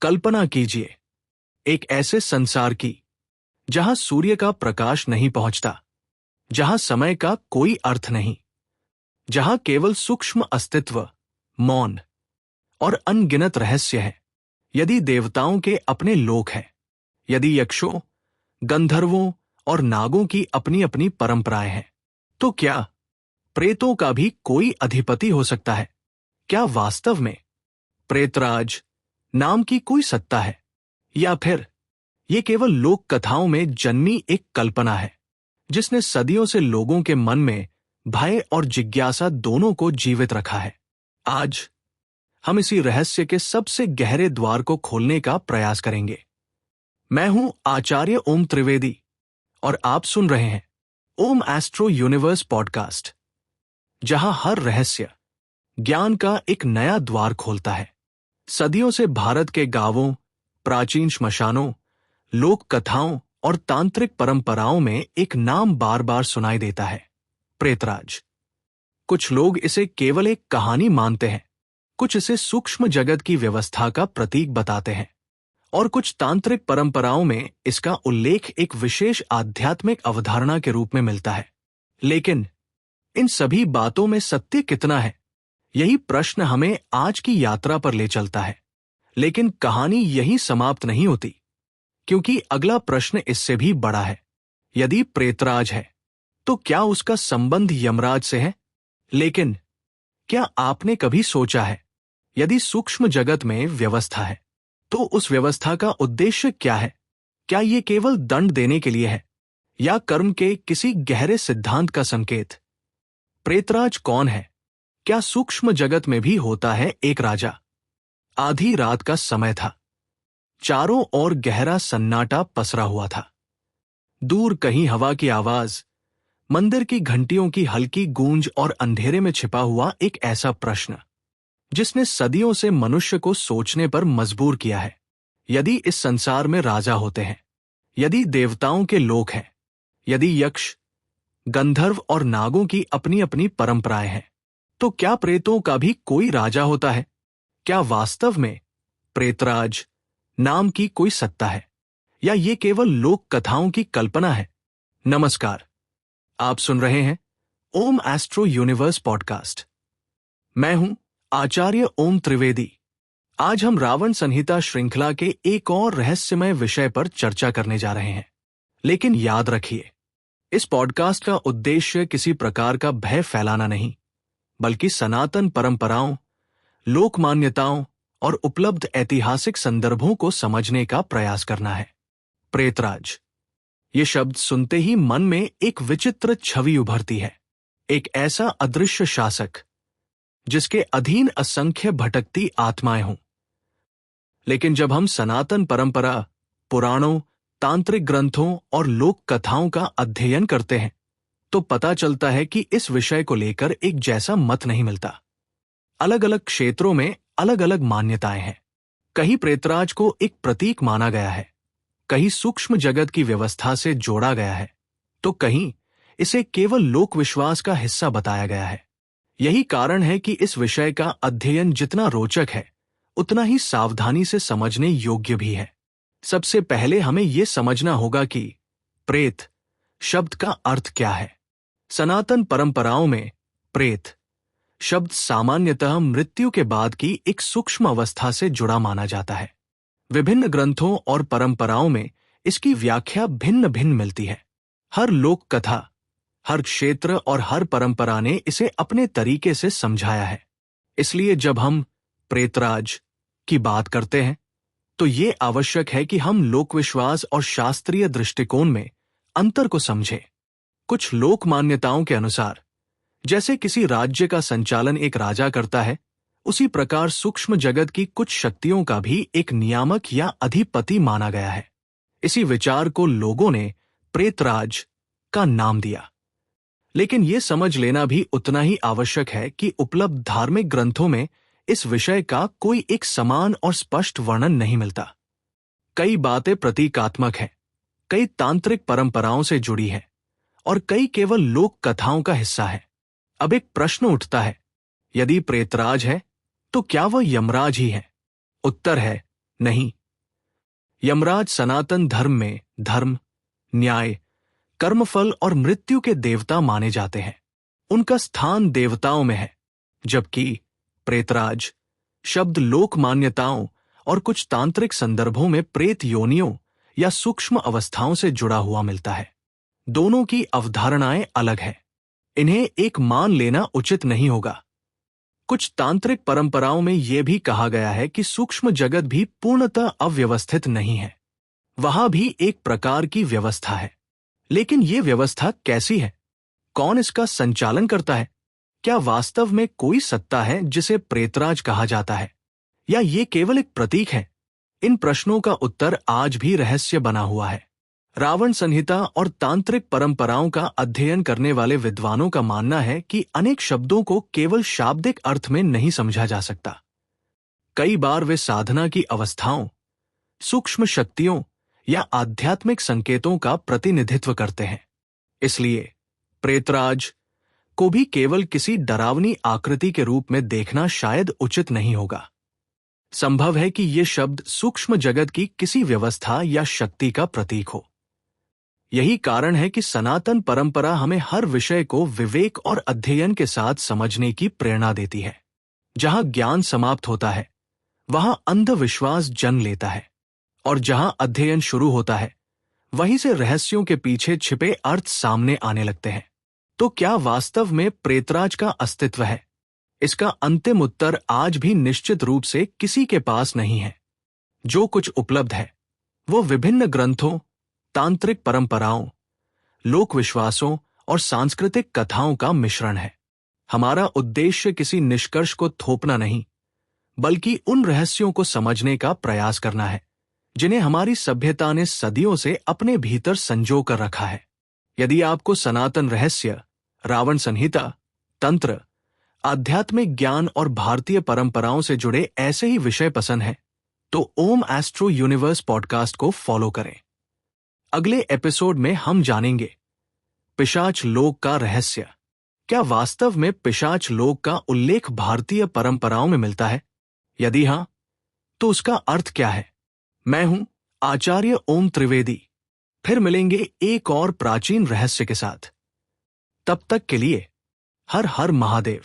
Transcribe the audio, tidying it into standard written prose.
कल्पना कीजिए, एक ऐसे संसार की जहां सूर्य का प्रकाश नहीं पहुंचता, जहां समय का कोई अर्थ नहीं, जहां केवल सूक्ष्म अस्तित्व, मौन और अनगिनत रहस्य है। यदि देवताओं के अपने लोक हैं, यदि यक्षों, गंधर्वों और नागों की अपनी अपनी परंपराएं हैं, तो क्या प्रेतों का भी कोई अधिपति हो सकता है? क्या वास्तव में प्रेतराज नाम की कोई सत्ता है, या फिर ये केवल लोक कथाओं में जन्मी एक कल्पना है जिसने सदियों से लोगों के मन में भय और जिज्ञासा दोनों को जीवित रखा है? आज हम इसी रहस्य के सबसे गहरे द्वार को खोलने का प्रयास करेंगे। मैं हूं आचार्य ओम त्रिवेदी और आप सुन रहे हैं ओम एस्ट्रो यूनिवर्स पॉडकास्ट, जहां हर रहस्य ज्ञान का एक नया द्वार खोलता है। सदियों से भारत के गांवों, प्राचीन श्मशानों, लोक कथाओं और तांत्रिक परंपराओं में एक नाम बार बार सुनाई देता है, प्रेतराज। कुछ लोग इसे केवल एक कहानी मानते हैं, कुछ इसे सूक्ष्म जगत की व्यवस्था का प्रतीक बताते हैं, और कुछ तांत्रिक परंपराओं में इसका उल्लेख एक विशेष आध्यात्मिक अवधारणा के रूप में मिलता है। लेकिन इन सभी बातों में सत्य कितना है? यही प्रश्न हमें आज की यात्रा पर ले चलता है। लेकिन कहानी यहीं समाप्त नहीं होती, क्योंकि अगला प्रश्न इससे भी बड़ा है। यदि प्रेतराज है, तो क्या उसका संबंध यमराज से है? लेकिन क्या आपने कभी सोचा है, यदि सूक्ष्म जगत में व्यवस्था है, तो उस व्यवस्था का उद्देश्य क्या है? क्या ये केवल दंड देने के लिए है, या कर्म के किसी गहरे सिद्धांत का संकेत? प्रेतराज कौन है? क्या सूक्ष्म जगत में भी होता है एक राजा? आधी रात का समय था। चारों ओर गहरा सन्नाटा पसरा हुआ था। दूर कहीं हवा की आवाज, मंदिर की घंटियों की हल्की गूंज और अंधेरे में छिपा हुआ एक ऐसा प्रश्न जिसने सदियों से मनुष्य को सोचने पर मजबूर किया है। यदि इस संसार में राजा होते हैं, यदि देवताओं के लोक हैं, यदि यक्ष, गंधर्व और नागों की अपनी अपनी परंपराएं हैं, तो क्या प्रेतों का भी कोई राजा होता है? क्या वास्तव में प्रेतराज नाम की कोई सत्ता है, या ये केवल लोक कथाओं की कल्पना है? नमस्कार, आप सुन रहे हैं ओम एस्ट्रो यूनिवर्स पॉडकास्ट। मैं हूं आचार्य ओम त्रिवेदी। आज हम रावण संहिता श्रृंखला के एक और रहस्यमय विषय पर चर्चा करने जा रहे हैं। लेकिन याद रखिए, इस पॉडकास्ट का उद्देश्य किसी प्रकार का भय फैलाना नहीं, बल्कि सनातन परंपराओं, लोक मान्यताओं और उपलब्ध ऐतिहासिक संदर्भों को समझने का प्रयास करना है। प्रेतराज, ये शब्द सुनते ही मन में एक विचित्र छवि उभरती है। एक ऐसा अदृश्य शासक जिसके अधीन असंख्य भटकती आत्माएं हों। लेकिन जब हम सनातन परंपरा, पुराणों, तांत्रिक ग्रंथों और लोक कथाओं का अध्ययन करते हैं, तो पता चलता है कि इस विषय को लेकर एक जैसा मत नहीं मिलता। अलग अलग क्षेत्रों में अलग अलग मान्यताएं हैं। कहीं प्रेतराज को एक प्रतीक माना गया है, कहीं सूक्ष्म जगत की व्यवस्था से जोड़ा गया है, तो कहीं इसे केवल लोक विश्वास का हिस्सा बताया गया है। यही कारण है कि इस विषय का अध्ययन जितना रोचक है, उतना ही सावधानी से समझने योग्य भी है। सबसे पहले हमें यह समझना होगा कि प्रेत शब्द का अर्थ क्या है। सनातन परंपराओं में प्रेत शब्द सामान्यतः मृत्यु के बाद की एक सूक्ष्म अवस्था से जुड़ा माना जाता है। विभिन्न ग्रंथों और परंपराओं में इसकी व्याख्या भिन्न भिन्न मिलती है। हर लोक कथा, हर क्षेत्र और हर परंपरा ने इसे अपने तरीके से समझाया है। इसलिए जब हम प्रेतराज की बात करते हैं, तो ये आवश्यक है कि हम लोकविश्वास और शास्त्रीय दृष्टिकोण में अंतर को समझें। कुछ लोक मान्यताओं के अनुसार, जैसे किसी राज्य का संचालन एक राजा करता है, उसी प्रकार सूक्ष्म जगत की कुछ शक्तियों का भी एक नियामक या अधिपति माना गया है। इसी विचार को लोगों ने प्रेतराज का नाम दिया। लेकिन यह समझ लेना भी उतना ही आवश्यक है कि उपलब्ध धार्मिक ग्रंथों में इस विषय का कोई एक समान और स्पष्ट वर्णन नहीं मिलता। कई बातें प्रतीकात्मक हैं, कई तांत्रिक परंपराओं से जुड़ी हैं, और कई केवल लोक कथाओं का हिस्सा है। अब एक प्रश्न उठता है, यदि प्रेतराज है, तो क्या वह यमराज ही है? उत्तर है नहीं, यमराज सनातन धर्म में धर्म, न्याय, कर्मफल और मृत्यु के देवता माने जाते हैं। उनका स्थान देवताओं में है, जबकि प्रेतराज शब्द लोक मान्यताओं और कुछ तांत्रिक संदर्भों में प्रेत योनियों या सूक्ष्म अवस्थाओं से जुड़ा हुआ मिलता है। दोनों की अवधारणाएं अलग हैं। इन्हें एक मान लेना उचित नहीं होगा। कुछ तांत्रिक परंपराओं में यह भी कहा गया है कि सूक्ष्म जगत भी पूर्णतः अव्यवस्थित नहीं है। वहां भी एक प्रकार की व्यवस्था है। लेकिन यह व्यवस्था कैसी है? कौन इसका संचालन करता है? क्या वास्तव में कोई सत्ता है जिसे प्रेतराज कहा जाता है, या ये केवल एक प्रतीक है? इन प्रश्नों का उत्तर आज भी रहस्य बना हुआ है। रावण संहिता और तांत्रिक परंपराओं का अध्ययन करने वाले विद्वानों का मानना है कि अनेक शब्दों को केवल शाब्दिक अर्थ में नहीं समझा जा सकता। कई बार वे साधना की अवस्थाओं, सूक्ष्म शक्तियों या आध्यात्मिक संकेतों का प्रतिनिधित्व करते हैं। इसलिए प्रेतराज को भी केवल किसी डरावनी आकृति के रूप में देखना शायद उचित नहीं होगा। संभव है कि ये शब्द सूक्ष्म जगत की किसी व्यवस्था या शक्ति का प्रतीक हो। यही कारण है कि सनातन परंपरा हमें हर विषय को विवेक और अध्ययन के साथ समझने की प्रेरणा देती है। जहां ज्ञान समाप्त होता है, वहां अंधविश्वास जन्म लेता है, और जहां अध्ययन शुरू होता है, वहीं से रहस्यों के पीछे छिपे अर्थ सामने आने लगते हैं। तो क्या वास्तव में प्रेतराज का अस्तित्व है? इसका अंतिम उत्तर आज भी निश्चित रूप से किसी के पास नहीं है। जो कुछ उपलब्ध है वो विभिन्न ग्रंथों, तांत्रिक परंपराओं, लोक विश्वासों और सांस्कृतिक कथाओं का मिश्रण है। हमारा उद्देश्य किसी निष्कर्ष को थोपना नहीं, बल्कि उन रहस्यों को समझने का प्रयास करना है जिन्हें हमारी सभ्यता ने सदियों से अपने भीतर संजो कर रखा है। यदि आपको सनातन रहस्य, रावण संहिता, तंत्र, आध्यात्मिक ज्ञान और भारतीय परंपराओं से जुड़े ऐसे ही विषय पसंद हैं, तो ओम एस्ट्रो यूनिवर्स पॉडकास्ट को फॉलो करें। अगले एपिसोड में हम जानेंगे पिशाच लोक का रहस्य। क्या वास्तव में पिशाच लोक का उल्लेख भारतीय परंपराओं में मिलता है? यदि हां, तो उसका अर्थ क्या है? मैं हूं आचार्य ओम त्रिवेदी। फिर मिलेंगे एक और प्राचीन रहस्य के साथ। तब तक के लिए हर हर महादेव।